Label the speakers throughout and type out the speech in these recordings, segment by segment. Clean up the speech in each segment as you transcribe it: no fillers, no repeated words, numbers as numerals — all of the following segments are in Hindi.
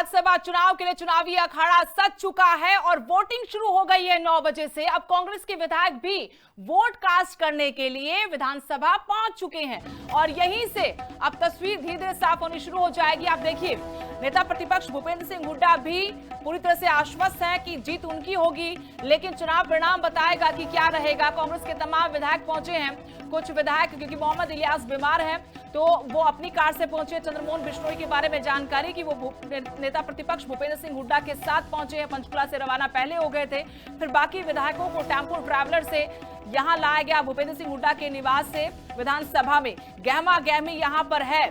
Speaker 1: राज्यसभा चुनाव के लिए चुनावी अखाड़ा सज चुका है और वोटिंग शुरू हो गई है 9 बजे से। अब कांग्रेस के विधायक भी वोट कास्ट करने के लिए विधानसभा पहुंच चुके हैं और यहीं से अब तस्वीर धीरे धीरे साफ होनी शुरू हो जाएगी। आप देखिए, नेता प्रतिपक्ष भूपेंद्र सिंह हुड्डा भी पूरी तरह से आश्वस्त हैं कि जीत उनकी होगी, लेकिन चुनाव परिणाम बताएगा कि क्या रहेगा। कांग्रेस के तमाम विधायक पहुंचे हैं। कुछ विधायक, क्योंकि मोहम्मद इलियास बीमार हैं, तो वो अपनी कार से पहुंचे। चंद्रमोहन बिश्नोई के बारे में जानकारी कि वो नेता प्रतिपक्ष भूपेंद्र सिंह हुड्डा के साथ पहुंचे हैं। पंचकुला से रवाना पहले हो गए थे। फिर बाकी विधायकों को टेम्पो ट्रैवलर से यहां लाया गया भूपेंद्र सिंह हुड्डा के निवास से विधानसभा में। गहमा गहमी यहां पर है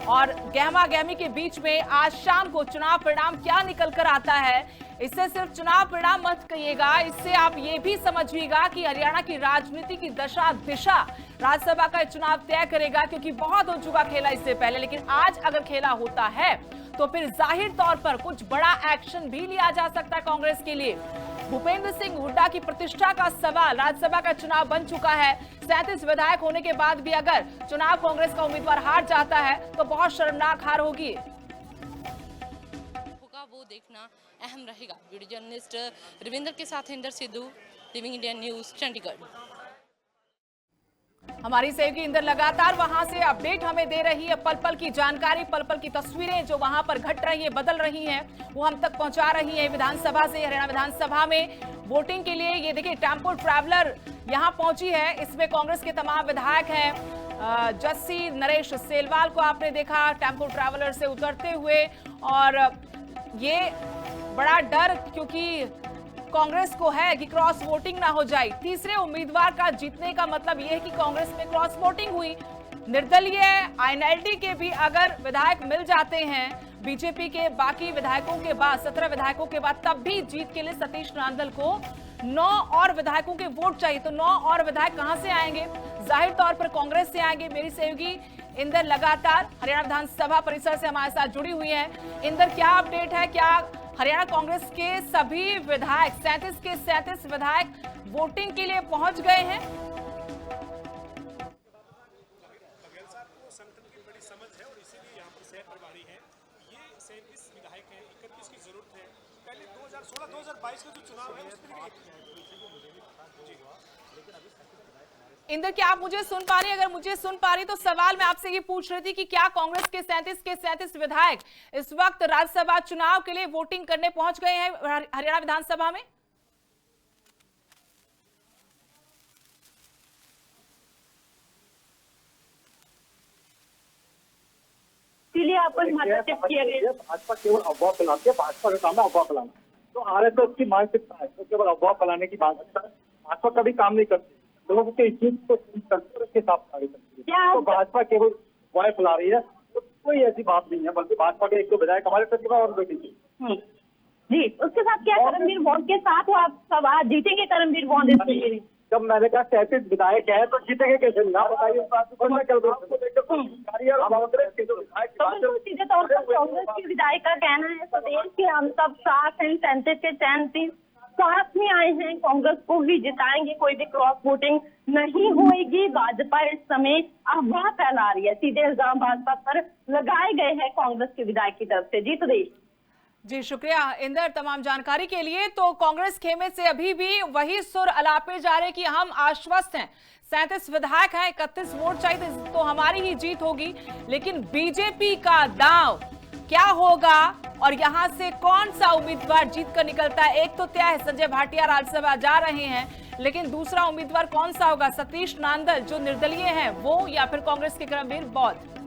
Speaker 1: और गहमा गहमी के बीच में आज शाम को चुनाव परिणाम क्या निकल कर आता है, इससे सिर्फ चुनाव परिणाम मत कहिएगा, इससे आप ये भी समझिएगा कि हरियाणा की राजनीति की दशा दिशा राज्यसभा का चुनाव तय करेगा। क्योंकि बहुत हो चुका खेला इससे पहले, लेकिन आज अगर खेला होता है तो फिर जाहिर तौर पर कुछ बड़ा एक्शन भी लिया जा सकता है कांग्रेस के लिए। भूपेंद्र सिंह हुड्डा की प्रतिष्ठा का सवाल राज्यसभा का चुनाव बन चुका है। 37 विधायक होने के बाद भी अगर चुनाव कांग्रेस का उम्मीदवार हार जाता है तो बहुत शर्मनाक हार होगी।
Speaker 2: वो देखना अहम रहेगा। वीडियो जर्नलिस्ट रविंद्र के साथ Inder Sidhu, living India news, Chandigarh.
Speaker 1: हमारी सहयोगी इंदर लगातार वहां से अपडेट हमें दे रही है। पल पल की जानकारी, पल पल की तस्वीरें जो वहां पर घट रही है, बदल रही हैं, वो हम तक पहुंचा रही है। विधानसभा से, हरियाणा विधानसभा में वोटिंग के लिए ये देखिए टेम्पो ट्रैवलर यहां पहुंची है। इसमें कांग्रेस के तमाम विधायक हैं। जस्सी नरेश सेलवाल को आपने देखा टेम्पो ट्रैवलर से उतरते हुए, और ये बड़ा डर क्योंकि कांग्रेस को है कि क्रॉस वोटिंग ना हो जाए। तीसरे उम्मीदवार का जीतने का मतलब यह है कि कांग्रेस में क्रॉस वोटिंग हुई। निर्दलीय आईएनएलडी के भी अगर विधायक मिल जाते हैं बीजेपी के बाकी विधायकों के बाद, 17 विधायकों के बाद, तब भी जीत के लिए सतीश नांदल को 9 और विधायकों के वोट चाहिए। तो 9 और विधायक कहां से आएंगे? जाहिर तौर पर कांग्रेस से आएंगे। मेरी सहयोगी इंदर लगातार हरियाणा विधानसभा परिसर से हमारे साथ जुड़ी हुई है। इंदर, क्या अपडेट है? क्या हरियाणा कांग्रेस के सभी विधायक 37 के 37 विधायक वोटिंग के लिए पहुंच गए हैं?
Speaker 3: बघेल साहब को संगठन की बड़ी समझ है और इसीलिए यहाँ पर सह प्रभारी हैं। ये 37 विधायक हैं, 31 की जरूरत है। पहले 2016-2022 का जो चुनाव है उस तरीके
Speaker 1: इंदर, क्या आप मुझे सुन पा रही? अगर मुझे सुन पा रही तो सवाल मैं आपसे ये पूछ रही थी कि क्या कांग्रेस के 37 विधायक इस वक्त राज्यसभा चुनाव के लिए वोटिंग करने पहुंच गए हैं हरियाणा विधानसभा में?
Speaker 4: इसलिए आपको हिमाचल किया गया।
Speaker 5: भाजपा केवल अफवाह फैलाती है, भाजपा का काम है अफवाह फैलाना। तो आरएसएस की मानसिकता है तो केवल अफवाह फैलाने की बात है। भाजपा कभी काम नहीं करती, लोगों के इस चीज को उसके साथ कार्य करती है। तो भाजपा केवल अफवाह फैला रही है, तो कोई ऐसी बात नहीं है। बल्कि भाजपा के एक दो विधायक हमारे प्रतिभा और बेटी
Speaker 4: जी, उसके साथ क्या करमवीर बॉन्ड के साथ आप सब आज जीतेंगे? करमवीर बॉन्ड इसलिए
Speaker 5: जब मैंने कहा 37 विधायक है तो जीतेंगे कैसे? ना बताइए उस बात को।
Speaker 4: सीधे तौर पर कांग्रेस के विधायक का कहना है स्वदेश के हम सब साथ हैं, 37 के 37 साथ में आए हैं, कांग्रेस को ही जिताएंगे, कोई भी क्रॉस वोटिंग नहीं होगी। भाजपा इस समय अफवाह फैला रही है, सीधे इल्जाम भाजपा पर लगाए गए हैं कांग्रेस के विधायक की तरफ से। जी सुदेश।
Speaker 1: जी शुक्रिया इंदर तमाम जानकारी के लिए। तो कांग्रेस खेमे से अभी भी वही सुर अलापे जा रहे कि हम आश्वस्त हैं, 37 विधायक हैं, 31 वोट चाहिए तो हमारी ही जीत होगी। लेकिन बीजेपी का दांव क्या होगा और यहां से कौन सा उम्मीदवार जीत कर निकलता है? एक तो तय है, संजय भाटिया राज्यसभा जा रहे हैं, लेकिन दूसरा उम्मीदवार कौन सा होगा? सतीश नांदल जो निर्दलीय हैं वो, या फिर कांग्रेस के करमवीर बॉन्ड?